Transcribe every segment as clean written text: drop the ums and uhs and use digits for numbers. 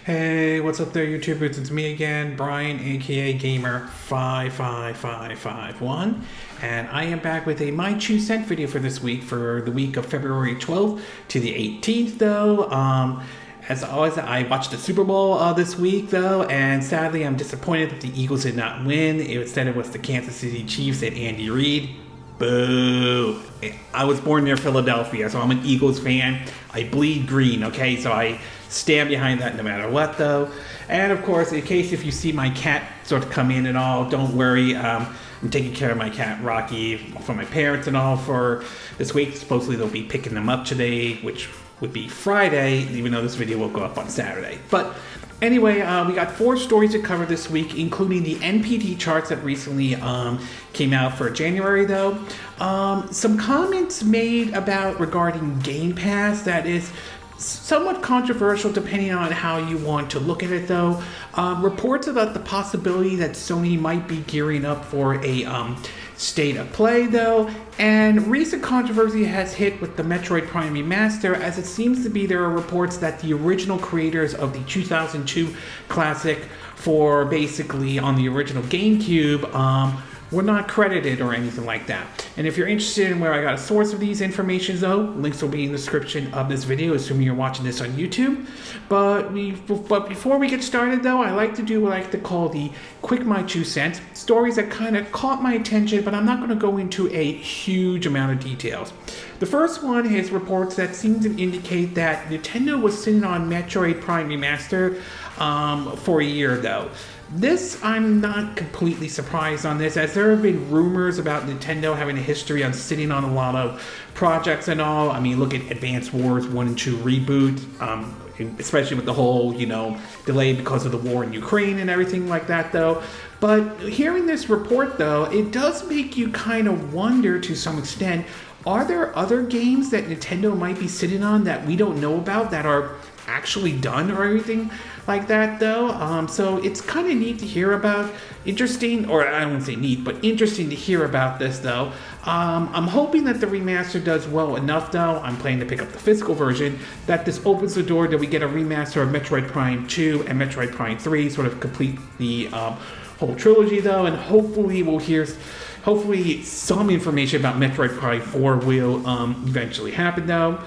Hey, what's up there, YouTubers? It's me again, Brian, aka Gamer55551, and I am back with a My 2 Cent video for this week, for the week of February 12th to the 18th, though. As always, I watched the Super Bowl this week, though, and sadly, I'm disappointed that the Eagles did not win. Instead, it was the Kansas City Chiefs and Andy Reid. Boo! I was born near Philadelphia, so I'm an Eagles fan. I bleed green, okay? So I stand behind that no matter what, though. And of course, in case if you see my cat sort of come in and all, don't worry. I'm taking care of my cat, Rocky, for my parents and all for this week. Supposedly they'll be picking them up today, which would be Friday, even though this video will go up on Saturday. But anyway, we got 4 stories to cover this week, including the NPD charts that recently came out for January, though. Some comments made about regarding Game Pass that is somewhat controversial depending on how you want to look at it, though. Reports about the possibility that Sony might be gearing up for a state of play, though, and recent controversy has hit with the Metroid Prime remaster, as it seems to be there are reports that the original creators of the 2002 classic for basically on the original GameCube were not credited or anything like that. And if you're interested in where I got a source of these information, though, links will be in the description of this video, assuming you're watching this on YouTube. But before we get started, though, I like to do what I like to call the quick My 2 Cents, stories that kind of caught my attention, but I'm not going to go into a huge amount of details. The first one is reports that seem to indicate that Nintendo was sitting on Metroid Prime Remastered for a year, though. This, I'm not completely surprised on this, as there have been rumors about Nintendo having a history on sitting on a lot of projects and all. I mean, look at Advance Wars 1 and 2 reboot, especially with the whole, delay because of the war in Ukraine and everything like that, though. But hearing this report, though, it does make you kind of wonder to some extent, are there other games that Nintendo might be sitting on that we don't know about that are actually done or anything like that, though? So it's kind of neat to hear about. Interesting, or I wouldn't say neat, but interesting to hear about this, though. I'm hoping that the remaster does well enough, though. I'm planning to pick up the physical version, that this opens the door that we get a remaster of Metroid Prime 2 and Metroid Prime 3, sort of complete the whole trilogy, though, and hopefully we'll hear some information about Metroid Prime 4 will eventually happen, though.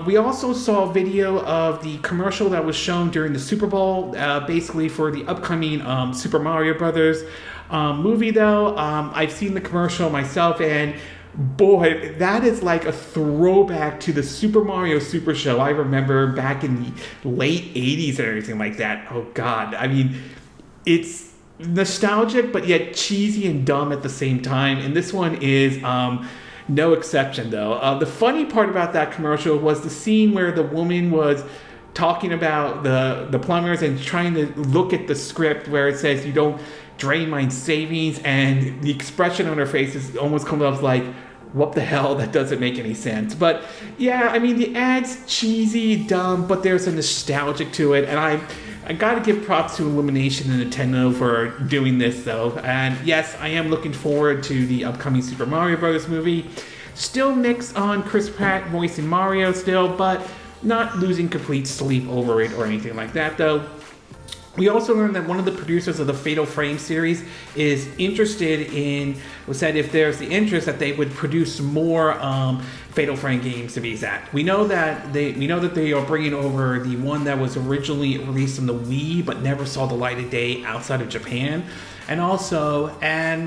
We also saw a video of the commercial that was shown during the Super Bowl, basically for the upcoming Super Mario Brothers movie, though. I've seen the commercial myself, and boy, that is like a throwback to the Super Mario Super Show I remember back in the late 80s and everything like that. Oh God, I mean, it's nostalgic, but yet cheesy and dumb at the same time, and this one is no exception, though. The funny part about that commercial was the scene where the woman was talking about the plumbers and trying to look at the script where it says, "You don't drain my savings," and the expression on her face is almost comes off like, what the hell, that doesn't make any sense. But yeah, I mean, the ad's cheesy, dumb, but there's a nostalgic to it, and I gotta give props to Illumination and Nintendo for doing this, though. And yes, I am looking forward to the upcoming Super Mario Bros. Movie. Still mixed on Chris Pratt voicing Mario still, but not losing complete sleep over it or anything like that, though. We also learned that one of the producers of the Fatal Frame series is interested in, said if there's the interest that they would produce more Fatal Frame games, to be exact. We know that they are bringing over the one that was originally released on the Wii but never saw the light of day outside of Japan. And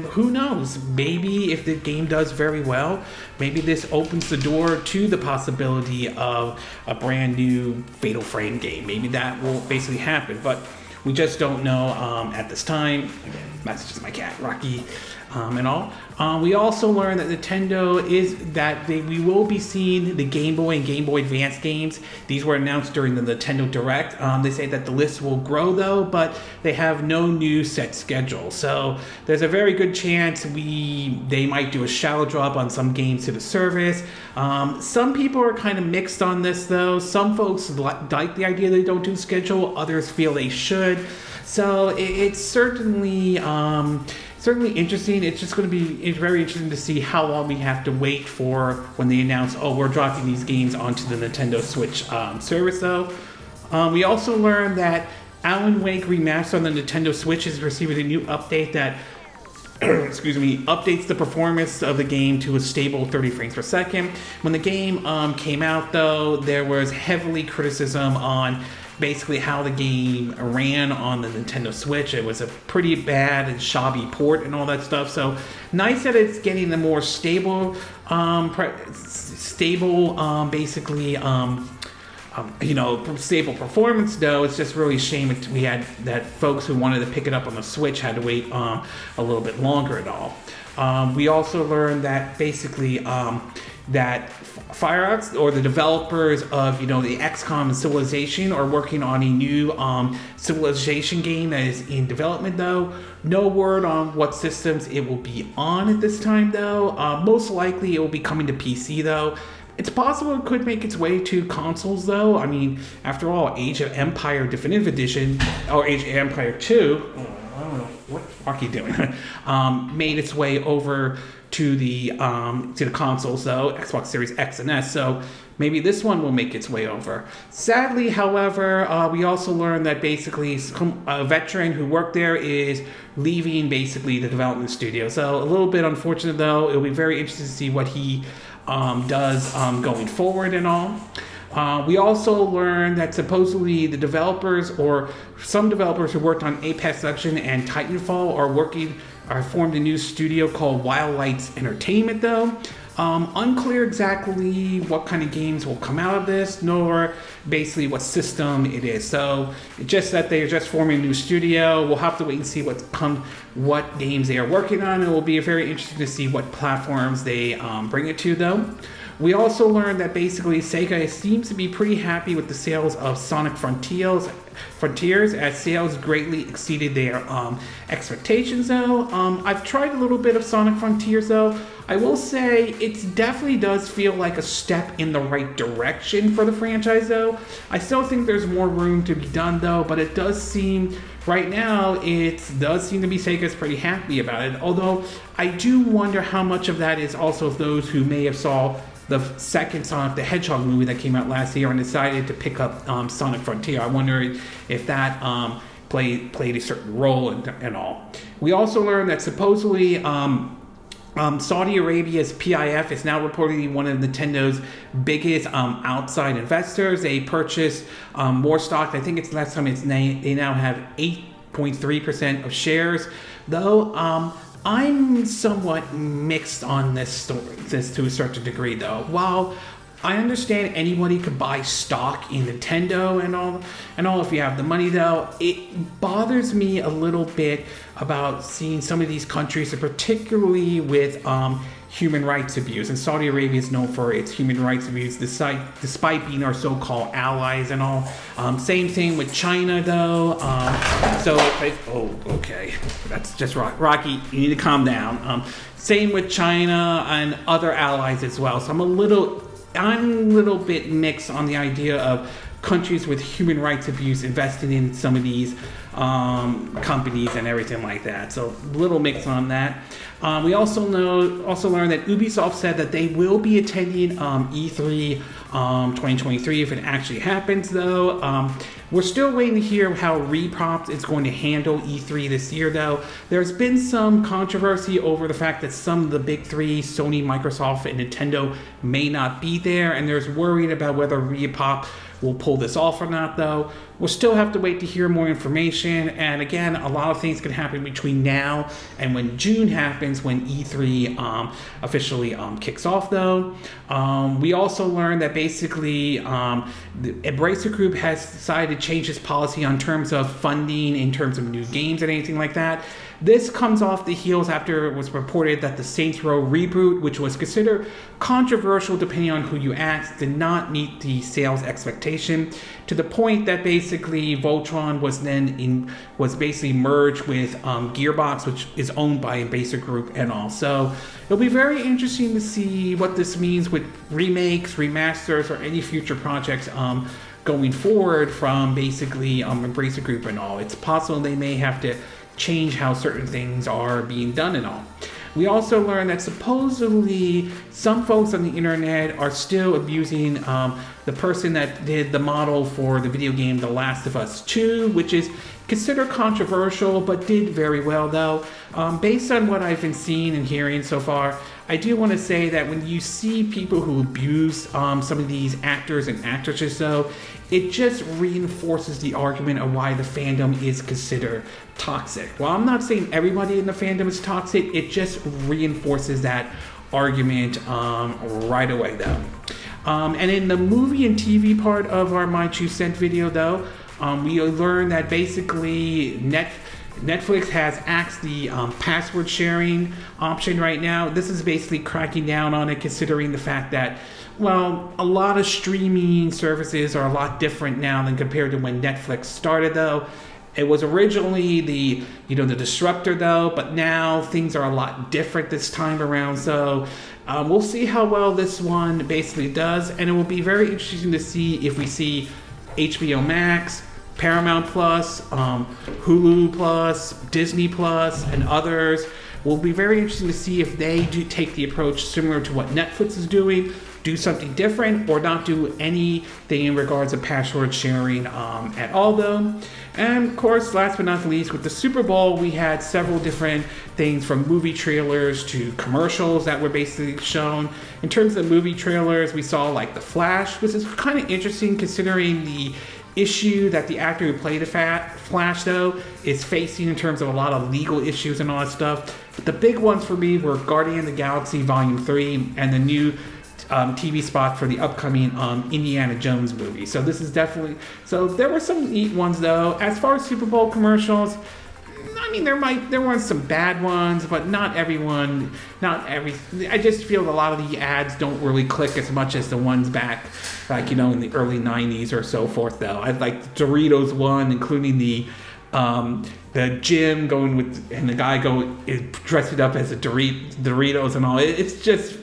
who knows, maybe if the game does very well, maybe this opens the door to the possibility of a brand new Fatal Frame game. Maybe that will basically happen, but we just don't know at this time. Again, that's just my cat, Rocky, and all. We also learned that Nintendo we will be seeing the Game Boy and Game Boy Advance games. These were announced during the Nintendo Direct. They say that the list will grow, though, but they have no new set schedule. So there's a very good chance they might do a shallow drop on some games to the service. Some people are kind of mixed on this, though. Some folks like the idea they don't do schedule. Others feel they should. So it's certainly interesting. It's just going to be very interesting to see how long we have to wait for when they announce, we're dropping these games onto the Nintendo Switch service, though. We also learned that Alan Wake Remastered on the Nintendo Switch is receiving a new update that updates the performance of the game to a stable 30 frames per second. When the game came out, though, there was heavily criticism on basically how the game ran on the Nintendo Switch. It was a pretty bad and shoddy port and all that stuff. So nice that it's getting a more stable, stable performance, though. It's just really a shame we had that folks who wanted to pick it up on the Switch had to wait a little bit longer and all. We also learned that basically that Aulx, or the developers of the XCOM and Civilization, are working on a new Civilization game that is in development, though. No word on what systems it will be on at this time, though. Most likely it will be coming to PC, though. It's possible it could make its way to consoles, though. I mean, after all, Age of Empire Definitive Edition, or Age of Empire 2, I don't know, what are you doing? Made its way over to the consoles, though, Xbox Series X and S, so maybe this one will make its way over. Sadly, however, we also learned that basically a veteran who worked there is leaving basically the development studio. So a little bit unfortunate, though. It'll be very interesting to see what he does going forward and all. We also learned that supposedly the developers, or some developers who worked on Apex Legends and Titanfall, are formed a new studio called Wild Lights Entertainment, though. Unclear exactly what kind of games will come out of this, nor basically what system it is. So just that they're just forming a new studio. We'll have to wait and see what games they are working on. It will be very interesting to see what platforms they bring it to, though. We also learned that basically Sega seems to be pretty happy with the sales of Sonic Frontiers, as sales greatly exceeded their expectations, though. I've tried a little bit of Sonic Frontiers, though. I will say it definitely does feel like a step in the right direction for the franchise, though. I still think there's more room to be done, though, but it does seem, right now, it does seem to be Sega's pretty happy about it. Although, I do wonder how much of that is also those who may have saw the second Sonic the Hedgehog movie that came out last year and decided to pick up Sonic Frontier. I wonder if that played a certain role and all. We also learned that supposedly Saudi Arabia's PIF is now reportedly one of Nintendo's biggest outside investors. They purchased more stock. I think it's last time they now have 8.3% of shares, though. I'm somewhat mixed on this to a certain degree, though. While I understand anybody could buy stock in Nintendo and all if you have the money, though, it bothers me a little bit about seeing some of these countries, particularly with human rights abuse. And Saudi Arabia is known for its human rights abuse, despite being our so-called allies and all. Same thing with China, though. Okay, that's just Rocky. You need to calm down. Same with China and other allies as well. So I'm a little bit mixed on the idea of countries with human rights abuse investing in some of these companies and everything like that. So a little mixed on that. We also learned that Ubisoft said that they will be attending E3 2023 if it actually happens, though. We're still waiting to hear how Repop is going to handle E3 this year, though. There's been some controversy over the fact that some of the big three, Sony, Microsoft, and Nintendo, may not be there, and there's worried about whether Repop will pull this off or not, though. We'll still have to wait to hear more information, and again, a lot of things can happen between now and when June happens, when E3 officially kicks off, though. We also learned that basically the Embracer Group has decided to change its policy on terms of funding, in terms of new games and anything like that. This comes off the heels after it was reported that the Saints Row reboot, which was considered controversial depending on who you asked, did not meet the sales expectation, to the point that basically Voltron was basically merged with Gearbox, which is owned by Embracer Group and all. So it'll be very interesting to see what this means with remakes, remasters, or any future projects going forward from basically Embracer Group and all. It's possible they may have to change how certain things are being done and all. We also learned that supposedly some folks on the internet are still abusing the person that did the model for the video game The Last of Us 2, which is considered controversial, but did very well though. Based on what I've been seeing and hearing so far, I do want to say that when you see people who abuse some of these actors and actresses though, it just reinforces the argument of why the fandom is considered toxic. While I'm not saying everybody in the fandom is toxic, it just reinforces that argument right away though. And in the movie and TV part of our My 2 Cent video though, we learned that basically Netflix has axed the password sharing option right now. This is basically cracking down on it, considering the fact that, well, a lot of streaming services are a lot different now than compared to when Netflix started though. It was originally the disruptor though, but now things are a lot different this time around. So we'll see how well this one basically does, and it will be very interesting to see if we see HBO Max, Paramount Plus, Hulu Plus, Disney Plus, and others. Will be very interesting to see if they do take the approach similar to what Netflix is doing, do something different, or not do anything in regards to password sharing at all though. And of course, last but not least, with the Super Bowl, we had several different things from movie trailers to commercials that were basically shown. In terms of movie trailers, we saw like The Flash, which is kind of interesting considering the issue that the actor who played the Flash though is facing in terms of a lot of legal issues and all that stuff. But the big ones for me were Guardian of the Galaxy Volume 3 and the new TV spot for the upcoming Indiana Jones movie. So this is definitely, so there were some neat ones though. As far as Super Bowl commercials, I mean, there weren't some bad ones, but not every. I just feel a lot of the ads don't really click as much as the ones back, like, in the early 90s or so forth though. I like the Doritos one, including the gym going with, and the guy dressed it up as a Doritos and all. It's just,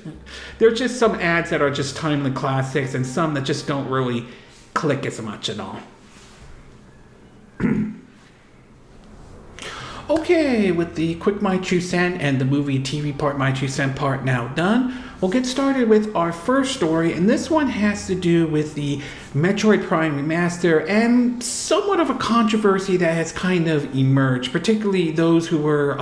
there's just some ads that are just timely classics and some that just don't really click as much at all. Okay, with the quick My 2 Cent and the movie TV part, My 2 Cent part now done, we'll get started with our first story, and this one has to do with the Metroid Prime remaster and somewhat of a controversy that has kind of emerged, particularly those who were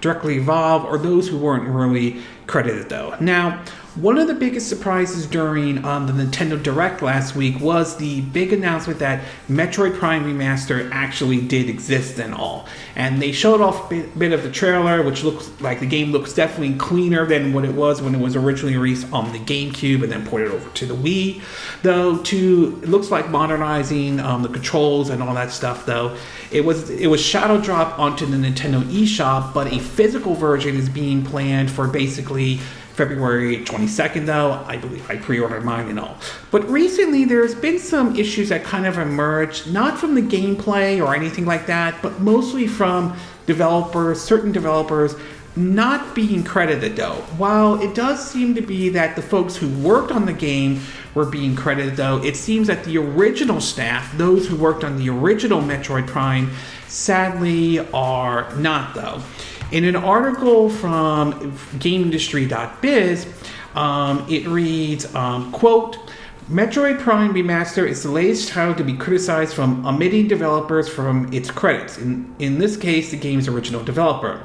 directly involved or those who weren't really credited though. Now, one of the biggest surprises during the Nintendo Direct last week was the big announcement that Metroid Prime Remaster actually did exist and all. And they showed off a bit of the trailer, which looks like the game looks definitely cleaner than what it was when it was originally released on the GameCube and then ported over to the Wii. Though, it looks like modernizing the controls and all that stuff though. It was shadow dropped onto the Nintendo eShop, but a physical version is being planned for basically February 22nd though. I believe I pre-ordered mine and all. But recently there's been some issues that kind of emerged, not from the gameplay or anything like that, but mostly from certain developers not being credited though. While it does seem to be that the folks who worked on the game were being credited though, it seems that the original staff, those who worked on the original Metroid Prime, sadly are not though. In an article from GameIndustry.biz, it reads, quote, Metroid Prime Remaster is the latest title to be criticized from omitting developers from its credits, in this case, the game's original developer.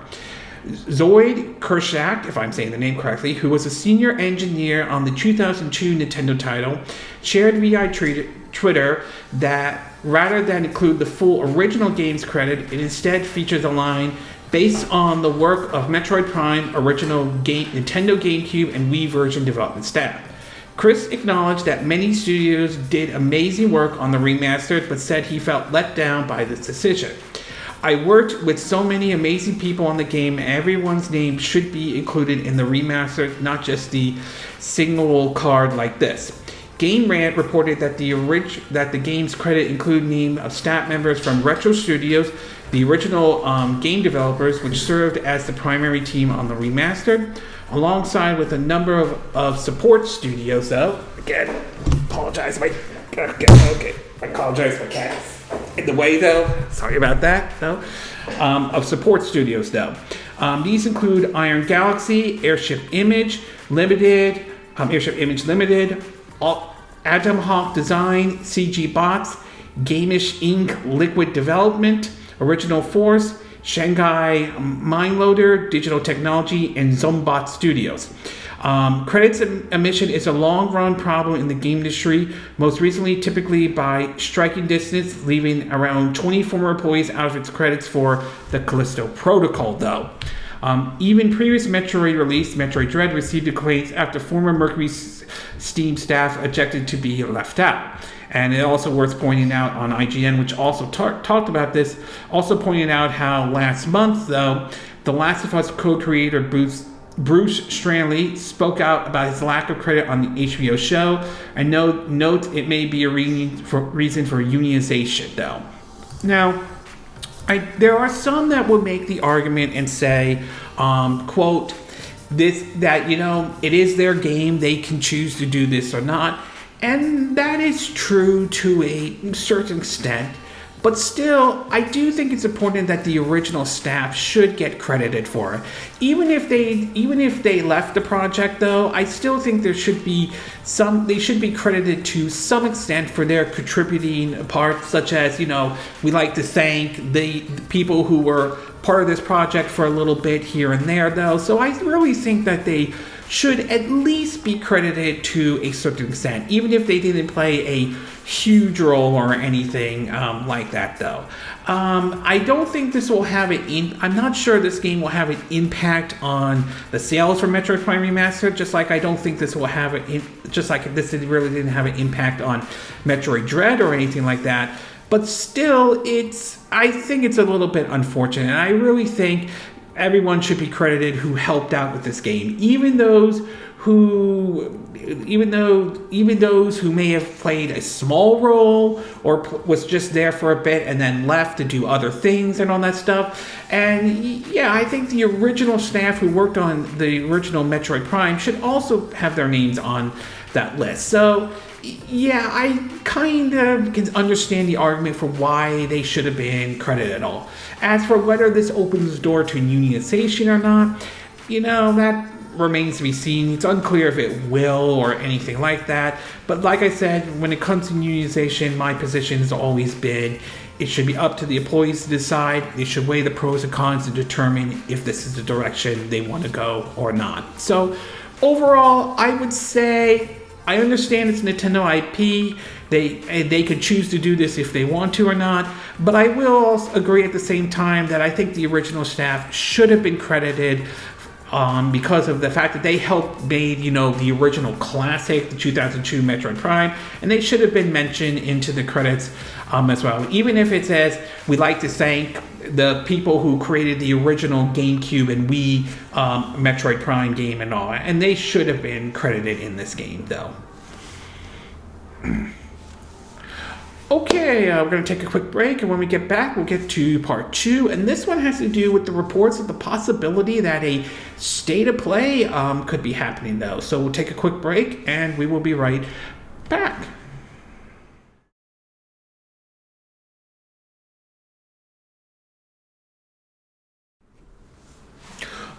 Zoid Kershak, if I'm saying the name correctly, who was a senior engineer on the 2002 Nintendo title, shared via Twitter that rather than include the full original game's credit, it instead features a line based on the work of Metroid Prime original Nintendo GameCube and Wii version development staff. Chris acknowledged that many studios did amazing work on the remastered, but said he felt let down by this decision. I worked with so many amazing people on the game, and everyone's name should be included in the remastered, not just the single card like this. Game Rant reported that the game's credit include name of staff members from Retro Studios, the original game developers, which served as the primary team on the remastered, alongside with a number of support studios, though. Again, apologize my cat's in the way, though. Sorry about that, though. Of support studios, though. These include Iron Galaxy, Airship Image Limited, Atom Hawk Design, CG Bots, Gamish Inc. Liquid Development, Original Force, Shanghai Mindloader, Digital Technology, and Zombot Studios. Credits omission is a long-run problem in the game industry, most recently typically by striking distance, leaving around 20 former employees out of its credits for the Callisto Protocol, though. Even previous Metroid release, Metroid Dread, received acclaims after former Mercury Steam staff objected to be left out. And it also worth pointing out on IGN, which also talked about this, also pointing out how last month, though, The Last of Us co-creator Bruce Straley spoke out about his lack of credit on the HBO show, and notes it may be a reason for unionization, though. Now, there are some that will make the argument and say, quote, it is their game, they can choose to do this or not. And that is true to a certain extent. But still, I do think it's important that the original staff should get credited for it. Even if they left the project, though, I still think they should be credited to some extent for their contributing parts, such as, we like to thank the people who were part of this project for a little bit here and there, though. So I really think that they should at least be credited to a certain extent, even if they didn't play a huge role or anything like that, though. I don't think this will have I'm not sure this game will have an impact on the sales for Metroid Prime Remastered, just like I don't think this will have just like this really didn't have an impact on Metroid Dread or anything like that. But still, I think it's a little bit unfortunate, and I really think everyone should be credited who helped out with this game, even those who may have played a small role or was just there for a bit and then left to do other things and all that stuff. And yeah, I think the original staff who worked on the original Metroid Prime should also have their names on that list. So yeah, I kind of can understand the argument for why they should have been credited at all. As for whether this opens the door to unionization or not, that remains to be seen. It's unclear if it will or anything like that. But like I said, when it comes to unionization, my position has always been it should be up to the employees to decide. They should weigh the pros and cons to determine if this is the direction they want to go or not. So overall, I would say I understand it's Nintendo IP. They could choose to do this if they want to or not, but I will also agree at the same time that I think the original staff should have been credited because of the fact that they helped made, the original classic, the 2002 Metroid Prime, and they should have been mentioned into the credits as well. Even if it says, we'd like to thank the people who created the original GameCube and Wii Metroid Prime game and all, and they should have been credited in this game, though. Okay, we're going to take a quick break, and when we get back, we'll get to part 2. And this one has to do with the reports of the possibility that a state of play could be happening, though. So we'll take a quick break, and we will be right back.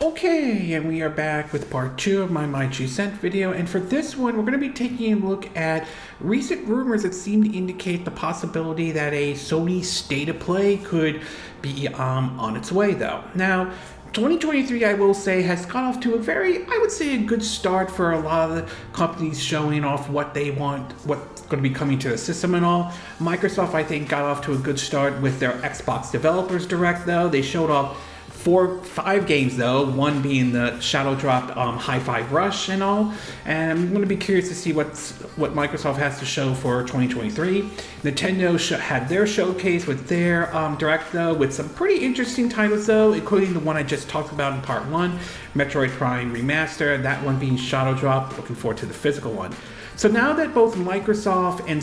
Okay, and we are back with part 2 of my 2 cent video, and for this one we're going to be taking a look at recent rumors that seem to indicate the possibility that a Sony State of Play could be on its way, though. Now, 2023, I will say, has got off to a good start for a lot of the companies showing off what they want, what's going to be coming to the system and all. Microsoft, I think, got off to a good start with their Xbox Developers Direct, though. They showed off 5 games, though, one being the Shadow Drop Hi-Fi Rush and all, and I'm going to be curious to see what Microsoft has to show for 2023. Nintendo had their showcase with their Direct, though, with some pretty interesting titles, though, including the one I just talked about in part 1, Metroid Prime Remastered, that one being Shadow Drop. Looking forward to the physical one. So now that Microsoft and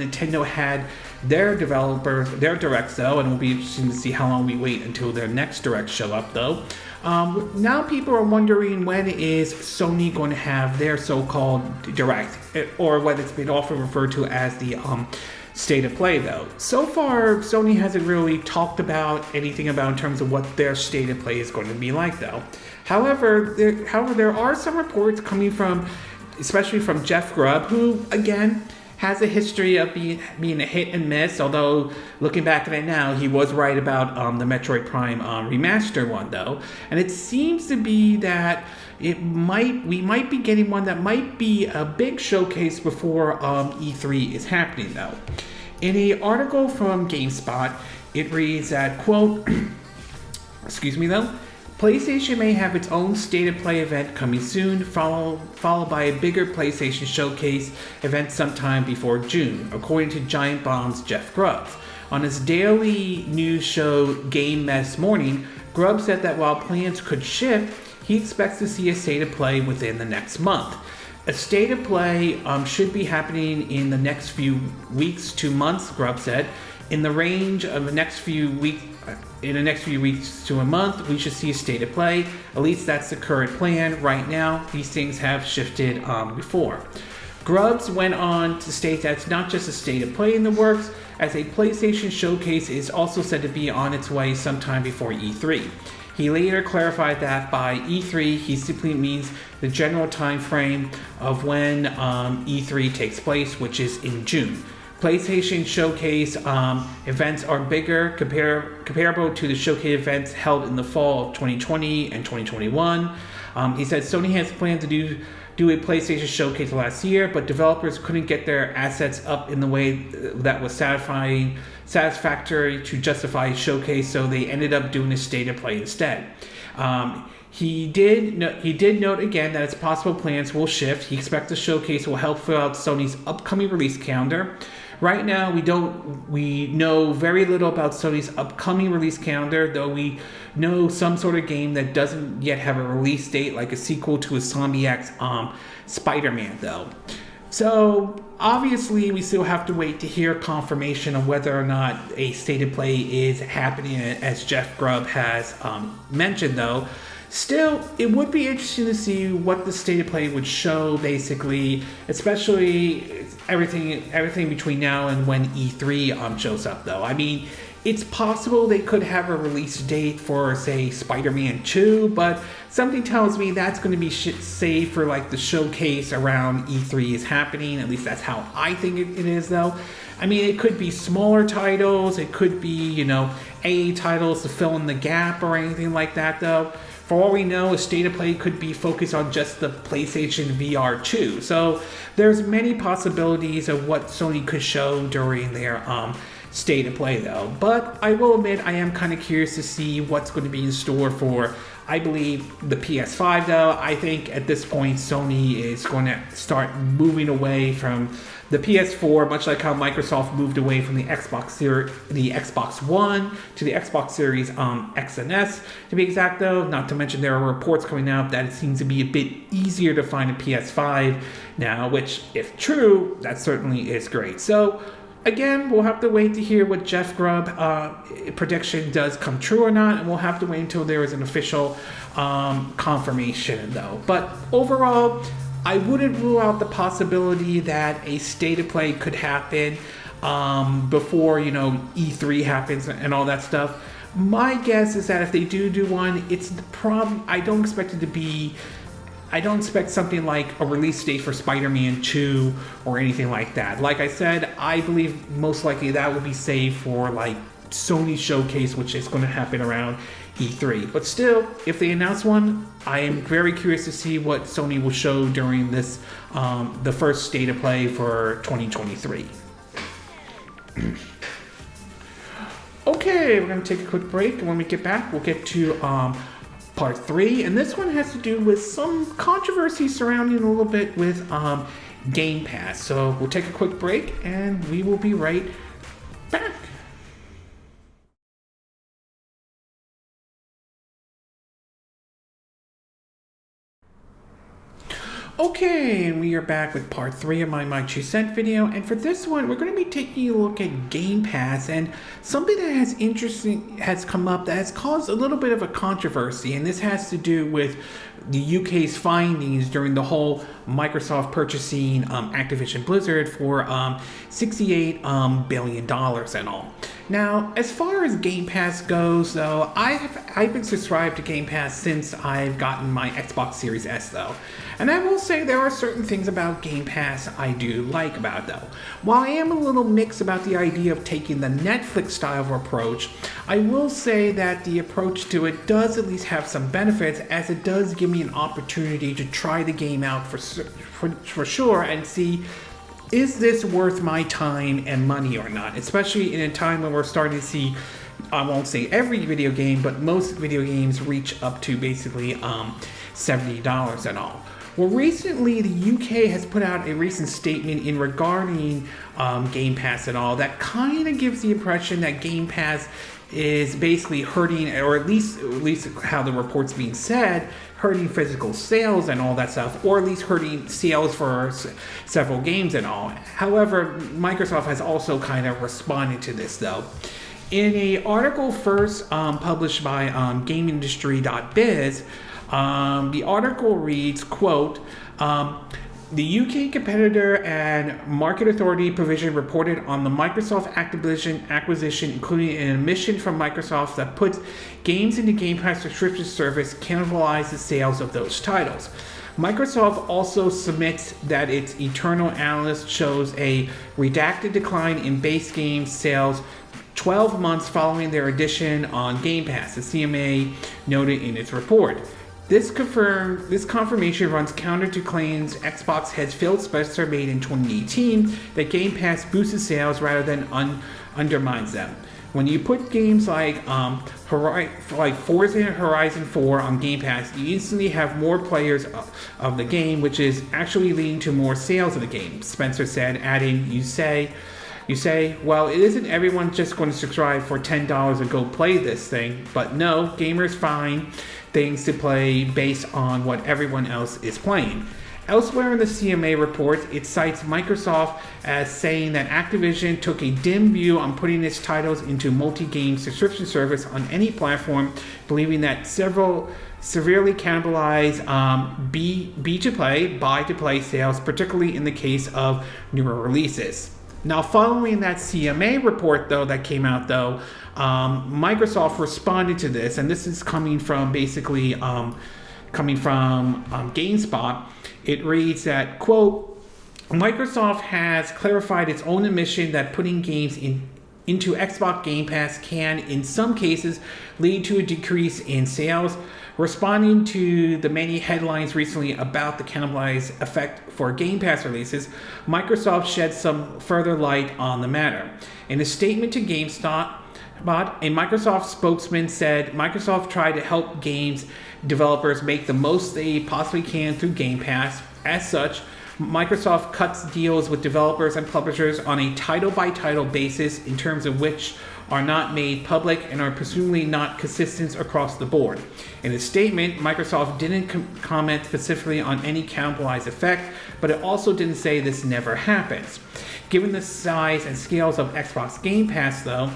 Nintendo had their developers, their directs, though, and it'll be interesting to see how long we wait until their next direct show up, though. Now people are wondering, when is Sony going to have their so-called direct, or what it's been often referred to as the state of play though. So far, Sony hasn't really talked about anything about in terms of what their state of play is going to be like though. However, there are some reports coming from, especially from Jeff Grubb, who again has a history of being a hit and miss, although looking back at it now, he was right about the Metroid Prime remaster one though. And it seems to be that we might be getting one that might be a big showcase before E3 is happening though. In an article from GameSpot, it reads that, quote, excuse me though, PlayStation may have its own State of Play event coming soon, followed by a bigger PlayStation Showcase event sometime before June, according to Giant Bomb's Jeff Grubb. On his daily news show GamePass Morning, Grubb said that while plans could shift, he expects to see a State of Play within the next month. A State of Play should be happening in the next few weeks to months, Grubb said. In the range of the next few weeks, to a month, we should see a State of Play. At least that's the current plan right now. These things have shifted before. Grubbs went on to state that it's not just a State of Play in the works, as a PlayStation Showcase is also said to be on its way sometime before E3. He later clarified that by E3, he simply means the general time frame of when E3 takes place, which is in June. PlayStation Showcase events are bigger, comparable to the showcase events held in the fall of 2020 and 2021. He said Sony has planned to do a PlayStation Showcase last year, but developers couldn't get their assets up in the way that was satisfactory to justify a showcase, so they ended up doing a State of Play instead. He did note again that its possible plans will shift. He expects the showcase will help fill out Sony's upcoming release calendar. Right now, we know very little about Sony's upcoming release calendar, though we know some sort of game that doesn't yet have a release date, like a sequel to Insomniac's Spider-Man, though. So obviously, we still have to wait to hear confirmation of whether or not a State of Play is happening, as Jeff Grubb has mentioned, though. Still, it would be interesting to see what the State of Play would show, basically, especially everything between now and when E3 shows up, though. I mean, it's possible they could have a release date for, say, Spider-Man 2, but something tells me that's going to be saved for, like, the showcase around E3 is happening. At least that's how I think it is, though. I mean, it could be smaller titles. It could be, AA titles to fill in the gap or anything like that, though. For all we know, a State of Play could be focused on just the PlayStation VR 2. So there's many possibilities of what Sony could show during their State of Play, though. But I will admit, I am kind of curious to see what's going to be in store for, I believe, the PS5, though. I think at this point, Sony is going to start moving away from the PS4, much like how Microsoft moved away from the Xbox One to the Xbox Series X and S, to be exact, though. Not to mention there are reports coming out that it seems to be a bit easier to find a PS5 now, which, if true, that certainly is great. So, again, we'll have to wait to hear what Jeff Grubb prediction does come true or not, and we'll have to wait until there is an official confirmation, though. But overall, I wouldn't rule out the possibility that a State of Play could happen before, E3 happens and all that stuff. My guess is that if they do one, I don't expect something like a release date for Spider-Man 2 or anything like that. Like I said, I believe most likely that will be saved for like Sony Showcase, which is going to happen around E3. But still, if they announce one, I am very curious to see what Sony will show during this, the first State of Play for 2023. Okay, we're going to take a quick break, and when we get back, we'll get to part 3, and this one has to do with some controversy surrounding a little bit with Game Pass. So we'll take a quick break, and we will be right back. Okay, and we are back with part 3 of my 2 cent video, and for this one, we're going to be taking a look at Game Pass, and something that has come up that has caused a little bit of a controversy, and this has to do with the UK's findings during the whole Microsoft purchasing Activision Blizzard for $68 billion and all. Now, as far as Game Pass goes, though, I've been subscribed to Game Pass since I've gotten my Xbox Series S, though. And I will say there are certain things about Game Pass I do like about it, though. While I am a little mixed about the idea of taking the Netflix style of approach, I will say that the approach to it does at least have some benefits, as it does give me an opportunity to try the game out for sure and see, is this worth my time and money or not? Especially in a time when we're starting to see, I won't say every video game, but most video games reach up to basically $70 and all. Well, recently the UK has put out a recent statement in regarding Game Pass and all that kind of gives the impression that Game Pass is basically hurting, or at least how the report's being said, hurting physical sales and all that stuff, or at least hurting sales for several games and all. However, Microsoft has also kind of responded to this, though. In an article first published by GameIndustry.biz, the article reads, quote, the UK Competitor and Market Authority provision reported on the Microsoft Activision acquisition, including an admission from Microsoft that puts games into Game Pass subscription service cannibalize the sales of those titles. Microsoft also submits that its internal analyst shows a redacted decline in base game sales 12 months following their addition on Game Pass, the CMA noted in its report. This confirmation runs counter to claims Xbox head Phil Spencer made in 2018 that Game Pass boosted sales rather than undermines them. When you put games like Forza Horizon 4 on Game Pass, you instantly have more players of the game, which is actually leading to more sales of the game, Spencer said, adding, You say, well, it isn't everyone just going to subscribe for $10 and go play this thing, but no, gamers find things to play based on what everyone else is playing. Elsewhere in the CMA report, it cites Microsoft as saying that Activision took a dim view on putting its titles into multi-game subscription service on any platform, believing that several severely cannibalize buy-to-play sales, particularly in the case of newer releases. Now, following that CMA report, though, that came out, though, Microsoft responded to this, and this is coming from basically GameSpot. It reads that, quote, Microsoft has clarified its own admission that putting games into Xbox Game Pass can, in some cases, lead to a decrease in sales. Responding to the many headlines recently about the cannibalized effect for Game Pass releases, Microsoft shed some further light on the matter. In a statement to GameSpot, a Microsoft spokesman said Microsoft tried to help games developers make the most they possibly can through Game Pass. As such, Microsoft cuts deals with developers and publishers on a title-by-title basis in terms of which are not made public and are presumably not consistent across the board. In a statement, Microsoft didn't comment specifically on any cannibalized effect, but it also didn't say this never happens. Given the size and scales of Xbox Game Pass, though,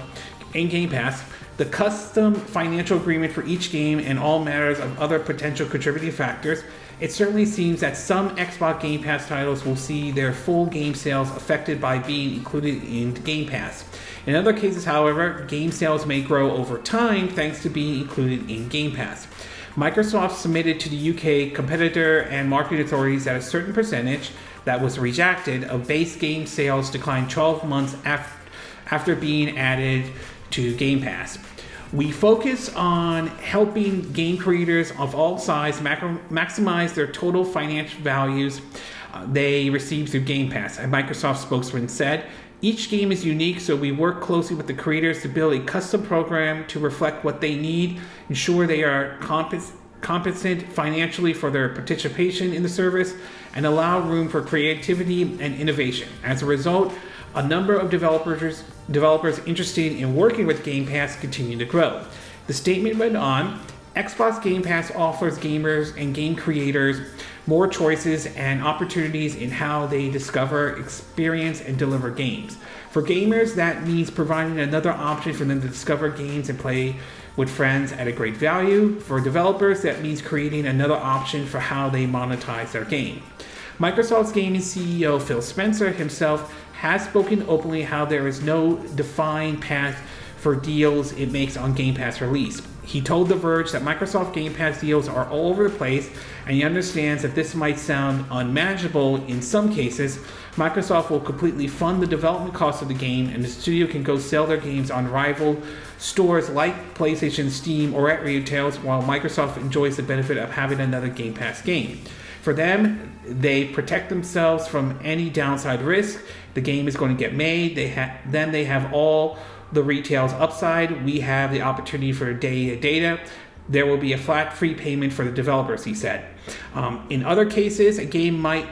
the custom financial agreement for each game and all matters of other potential contributing factors, it certainly seems that some Xbox Game Pass titles will see their full game sales affected by being included in Game Pass. In other cases, however, game sales may grow over time thanks to being included in Game Pass. Microsoft submitted to the UK Competitor and Market Authorities that a certain percentage that was rejected of base game sales declined 12 months after being added to Game Pass. We focus on helping game creators of all sizes maximize their total financial values they receive through Game Pass, a Microsoft spokesman said. Each game is unique, so we work closely with the creators to build a custom program to reflect what they need, ensure they are competent financially for their participation in the service, and allow room for creativity and innovation. As a result, a number of developers interested in working with Game Pass continue to grow. The statement went on, Xbox Game Pass offers gamers and game creators more choices and opportunities in how they discover, experience, and deliver games. For gamers, that means providing another option for them to discover games and play with friends at a great value. For developers, that means creating another option for how they monetize their game. Microsoft's gaming CEO Phil Spencer himself has spoken openly how there is no defined path for deals it makes on Game Pass release. He told The Verge that Microsoft Game Pass deals are all over the place, and he understands that this might sound unmanageable in some cases. Microsoft will completely fund the development cost of the game, and the studio can go sell their games on rival stores like PlayStation, Steam, or at retailers, while Microsoft enjoys the benefit of having another Game Pass game. For them, they protect themselves from any downside risk. The game is going to get made. Then they have all the retail's upside. We have the opportunity for data. There will be a flat free payment for the developers, he said. In other cases, a game might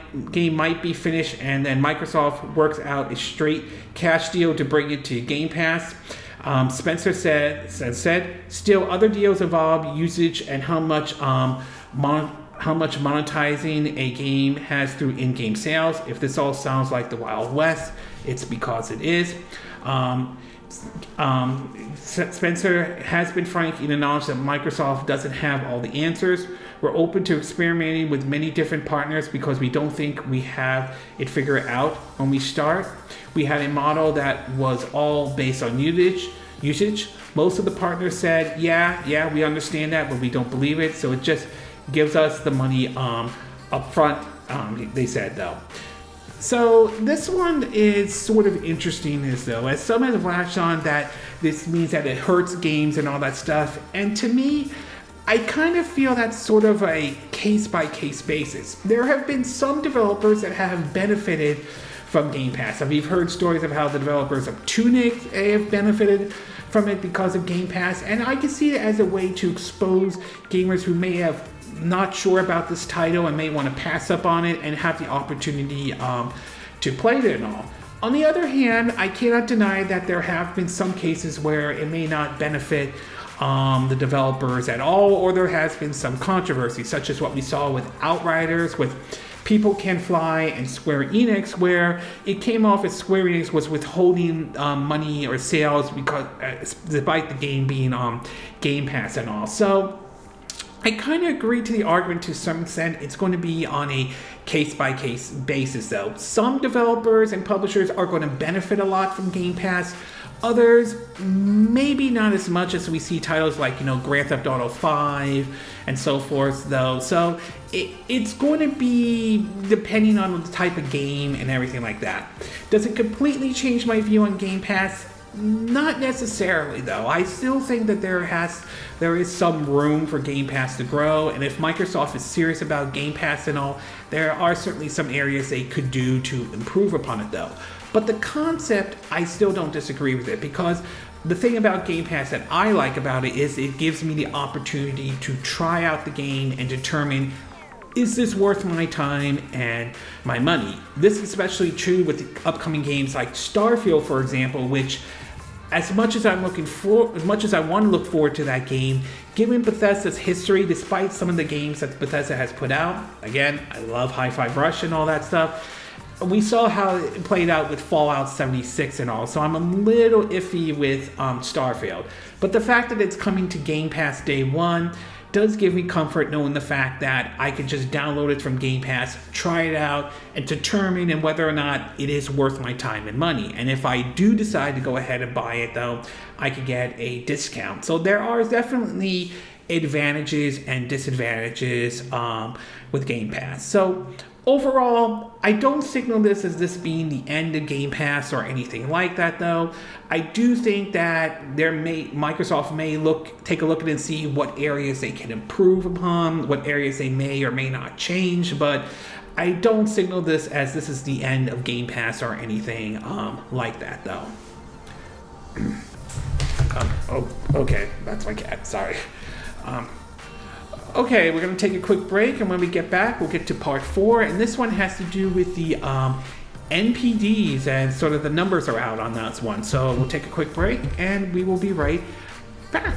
be finished and then Microsoft works out a straight cash deal to bring it to Game Pass. Spencer said, still other deals involve usage and how much monetizing a game has through in-game sales. If this all sounds like the Wild West, it's because it is. Spencer has been frank in the knowledge that Microsoft doesn't have all the answers. We're open to experimenting with many different partners because we don't think we have it figured out when we start. We had a model that was all based on usage. Most of the partners said, yeah, we understand that, but we don't believe it. So it just gives us the money up front, they said though. So this one is sort of interesting as some have latched on that this means that it hurts games and all that stuff. And to me, I kind of feel that's sort of a case-by-case basis. There have been some developers that have benefited from Game Pass. We've heard stories of how the developers of Tunic have benefited from it because of Game Pass. And I can see it as a way to expose gamers who may have not sure about this title and may want to pass up on it and have the opportunity to play it and all. On the other hand, I cannot deny that there have been some cases where it may not benefit the developers at all, or there has been some controversy, such as what we saw with Outriders, with People Can Fly and Square Enix, where it came off as Square Enix was withholding money or sales because despite the game being Game Pass and all. So I kind of agree to the argument to some extent. It's going to be on a case-by-case basis, though. Some developers and publishers are going to benefit a lot from Game Pass. Others, maybe not as much, as we see titles like, Grand Theft Auto 5 and so forth, though. So it's going to be depending on the type of game and everything like that. Does it completely change my view on Game Pass? Not necessarily, though. I still think that there is some room for Game Pass to grow, and if Microsoft is serious about Game Pass and all, there are certainly some areas they could do to improve upon it, though. But the concept, I still don't disagree with it, because the thing about Game Pass that I like about it is it gives me the opportunity to try out the game and determine, is this worth my time and my money? This is especially true with the upcoming games like Starfield, for example, which as much as I want to look forward to that game, given Bethesda's history, despite some of the games that Bethesda has put out, again, I love Hi-Fi Rush and all that stuff, we saw how it played out with Fallout 76 and all, so I'm a little iffy with Starfield. But the fact that it's coming to Game Pass day one does give me comfort knowing the fact that I could just download it from Game Pass, try it out, and determine whether or not it is worth my time and money. And if I do decide to go ahead and buy it, though, I could get a discount. So there are definitely advantages and disadvantages with Game Pass. So overall, I don't signal this as this being the end of Game Pass or anything like that, though. I do think that Microsoft may take a look at it and see what areas they can improve upon, what areas they may or may not change, but I don't signal this as this is the end of Game Pass or anything like that, though. Okay, that's my cat, sorry. Okay, we're going to take a quick break, and when we get back, we'll get to part 4, and this one has to do with the NPDs, and sort of the numbers are out on that one. So we'll take a quick break, and we will be right back.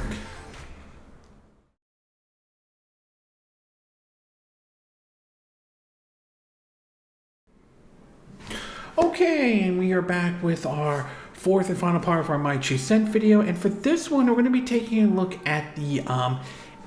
Okay, and we are back with our fourth and final part of our My 2 Cent video. And for this one, we're going to be taking a look at the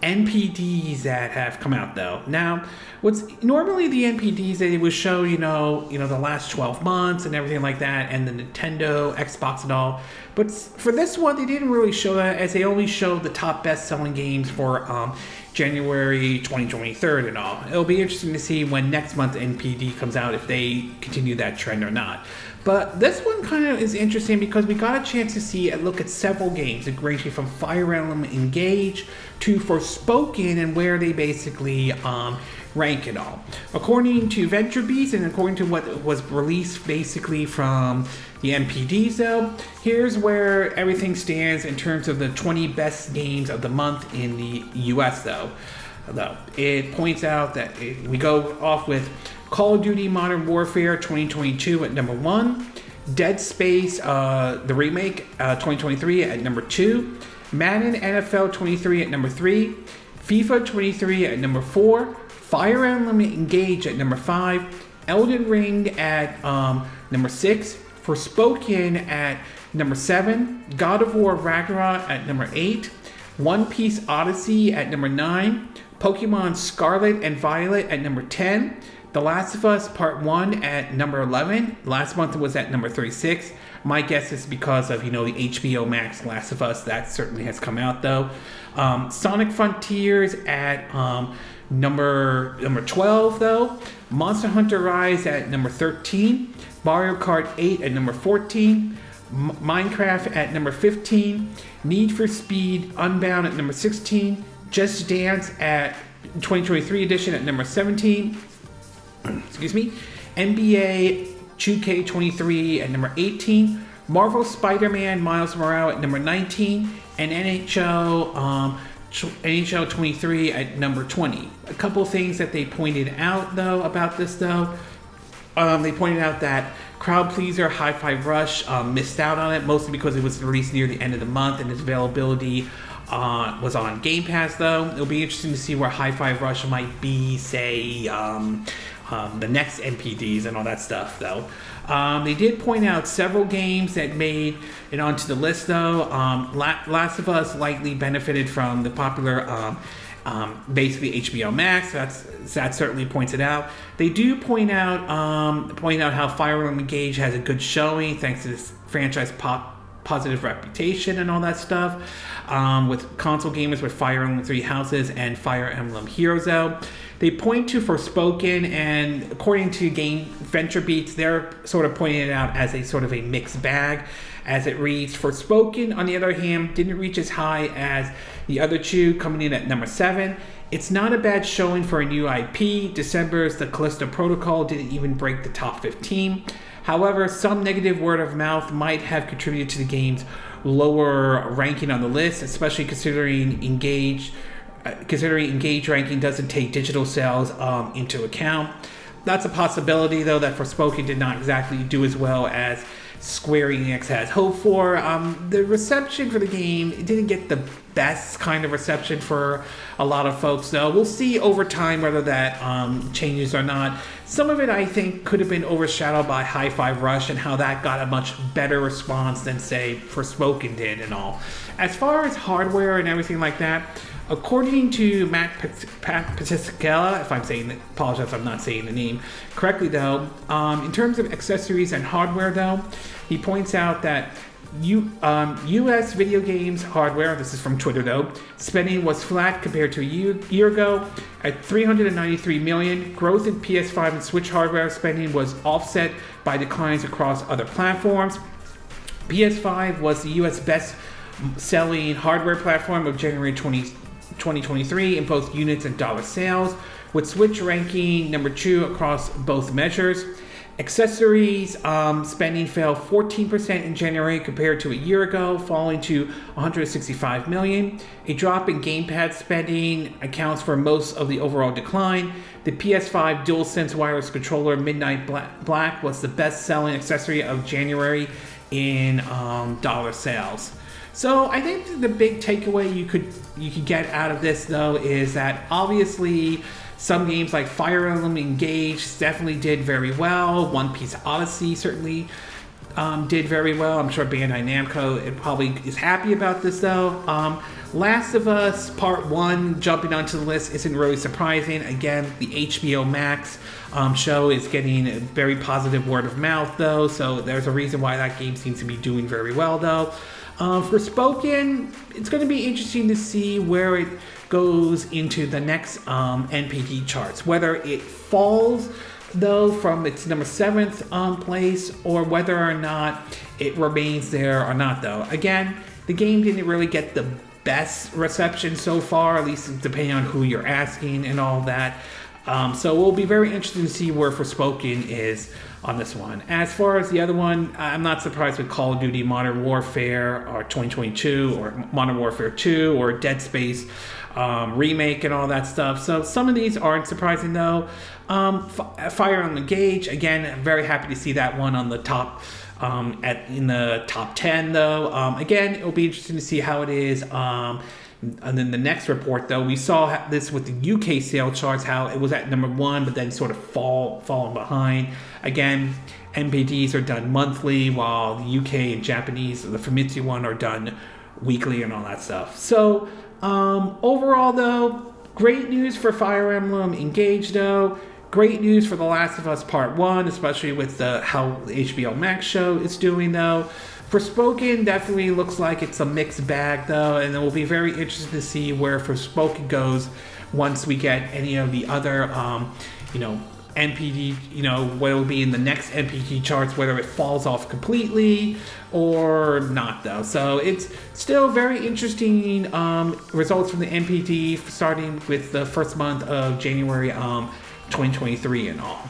NPDs that have come out though. Now, what's normally the NPDs, they would show, you know, the last 12 months and everything like that, and the Nintendo, Xbox and all. But for this one, they didn't really show that, as they only showed the top best-selling games for January 2023 and all. It'll be interesting to see when next month NPD comes out, if they continue that trend or not. But this one kind of is interesting because we got a chance to see and look at several games, ranging from Fire Emblem Engage to Forspoken, and where they basically rank it all. According to VentureBeat and according to what was released basically from the NPDs though, here's where everything stands in terms of the 20 best games of the month in the US though. It points out that we go off with Call of Duty Modern Warfare 2022 at number 1, Dead Space, the remake, 2023 at number 2, Madden NFL 23 at number 3, FIFA 23 at number 4, Fire Emblem Engage at number 5, Elden Ring at number 6, Forspoken at number 7, God of War Ragnarok at number 8, One Piece Odyssey at number 9, Pokemon Scarlet and Violet at number 10, The Last of Us Part 1 at number 11. Last month was at number 36. My guess is because of, the HBO Max Last of Us. That certainly has come out, though. Sonic Frontiers at number 12, though. Monster Hunter Rise at number 13. Mario Kart 8 at number 14. Minecraft at number 15. Need for Speed Unbound at number 16. Just Dance at 2023 edition at number 17. Excuse me. NBA 2K23 at number 18. Marvel Spider-Man Miles Morales at number 19. And NHL 23 at number 20. A couple things that they pointed out though about this though. They pointed out that Crowd Pleaser Hi-Fi Rush missed out on it, mostly because it was released near the end of the month and its availability was on Game Pass though. It'll be interesting to see where Hi-Fi Rush might be, say, the next NPDs and all that stuff though. They did point out several games that made it onto the list though. Last of Us likely benefited from the popular basically HBO Max. That certainly points it out. They do point out how Fire Emblem Engage has a good showing thanks to this franchise positive reputation and all that stuff, with console gamers with Fire Emblem Three Houses and Fire Emblem Heroes out. They point to Forspoken, and according to VentureBeat, they're sort of pointing it out as a sort of a mixed bag. As it reads, Forspoken, on the other hand, didn't reach as high as the other two, coming in at number 7. It's not a bad showing for a new IP. December's The Callisto Protocol didn't even break the top 15. However, some negative word of mouth might have contributed to the game's lower ranking on the list, especially considering Engage ranking doesn't take digital sales into account. That's a possibility, though, that Forspoken did not exactly do as well as Square Enix has hoped for. The reception for the game, it didn't get the best kind of reception for a lot of folks, though. We'll see over time whether that changes or not. Some of it, I think, could have been overshadowed by Hi-Fi Rush and how that got a much better response than, say, Forspoken did and all. As far as hardware and everything like that, according to Matt Patiscala, if I'm saying, apologize if I'm not saying the name correctly though, in terms of accessories and hardware though, he points out that US video games hardware, this is from Twitter though, spending was flat compared to a year ago at $393 million. Growth in PS5 and Switch hardware spending was offset by declines across other platforms. PS5 was the US best selling hardware platform of January 2023 in both units and dollar sales, with Switch ranking number 2 across both measures. Accessories spending fell 14% in January compared to a year ago, falling to $165 million. A drop in GamePad spending accounts for most of the overall decline. The PS5 DualSense wireless controller Midnight Black was the best-selling accessory of January in dollar sales. So I think the big takeaway you could get out of this though is that obviously some games like Fire Emblem Engage definitely did very well. One Piece Odyssey certainly did very well. I'm sure Bandai Namco it probably is happy about this though. Last of Us Part 1 jumping onto the list isn't really surprising. Again, the HBO Max show is getting a very positive word of mouth though, so there's a reason why that game seems to be doing very well though. Forspoken, it's going to be interesting to see where it goes into the next NPD charts, whether it falls though from its number 7th place, or whether or not it remains there or not though. Again, the game didn't really get the best reception so far, at least depending on who you're asking and all that. So we'll be very interested to see where Forspoken is on this one. As far as the other one, I'm not surprised with Call of Duty Modern Warfare or 2022 or Modern Warfare 2 or Dead Space remake and all that stuff. So some of these aren't surprising though. Fire on the Gauge, again, I'm very happy to see that one on the top in the top 10 though. Again, it'll be interesting to see how it is. And then the next report though, we saw this with the UK sale charts, how it was at number 1 but then sort of falling behind. Again, NPDs are done monthly, while the UK and Japanese, the Famitsu one, are done weekly and all that stuff. So overall though, great news for Fire Emblem Engage though. Great news for The Last of Us Part 1, especially with how the HBO Max show is doing though. Forspoken definitely looks like it's a mixed bag though, and it will be very interesting to see where Forspoken goes once we get any of the other, NPD, what will be in the next NPD charts, whether it falls off completely or not though. So it's still very interesting results from the NPD starting with the first month of January 2023 and all.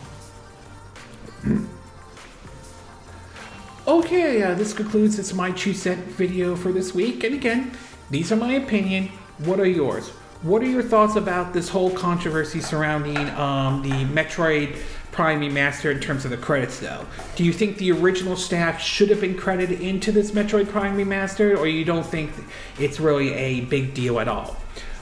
Okay, this concludes this My 2 Cent video for this week. And again, these are my opinion. What are yours? What are your thoughts about this whole controversy surrounding the Metroid Prime remaster in terms of the credits though? Do you think the original staff should have been credited into this Metroid Prime remaster, or you don't think it's really a big deal at all?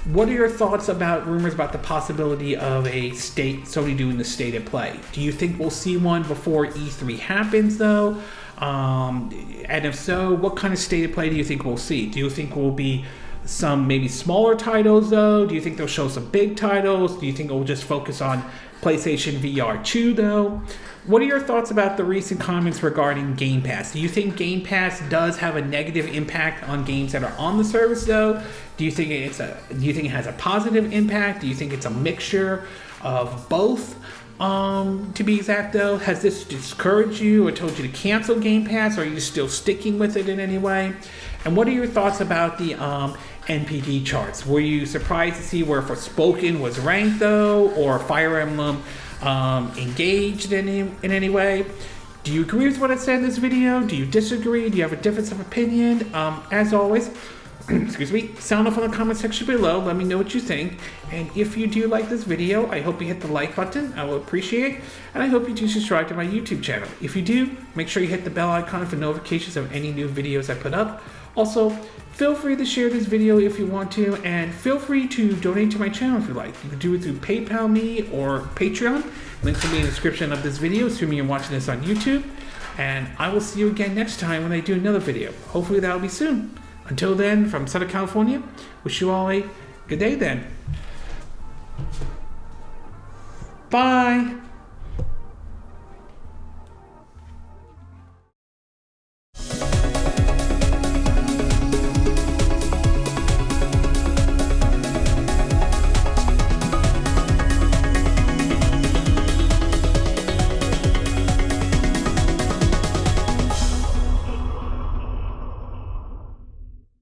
What are your thoughts about rumors about the possibility of Sony doing the State of Play? Do you think we'll see one before E3 happens though? And if so, what kind of State of Play do you think we'll see? Do you think we'll be some maybe smaller titles though? Do you think they'll show some big titles? Do you think it will just focus on PlayStation VR 2 though? What are your thoughts about the recent comments regarding Game Pass? Do you think Game Pass does have a negative impact on games that are on the service though? Do you think it has a positive impact? Do you think it's a mixture of both? To be exact though, has this discouraged you or told you to cancel Game Pass, or are you still sticking with it in any way? And what are your thoughts about the NPD charts? Were you surprised to see where Forspoken was ranked though, or Fire Emblem engaged in any way? Do you agree with what I said in this video? Do you disagree? Do you have a difference of opinion? As always, excuse me, sound off in the comment section below. Let me know what you think. And if you do like this video, I hope you hit the like button. I will appreciate it. And I hope you do subscribe to my YouTube channel. If you do, make sure you hit the bell icon for notifications of any new videos I put up. Also, feel free to share this video if you want to, and feel free to donate to my channel if you like. You can do it through PayPal me or Patreon. Links will be in the description of this video, assuming you're watching this on YouTube. And I will see you again next time when I do another video. Hopefully that'll be soon. Until then, from Southern California, wish you all a good day then. Bye.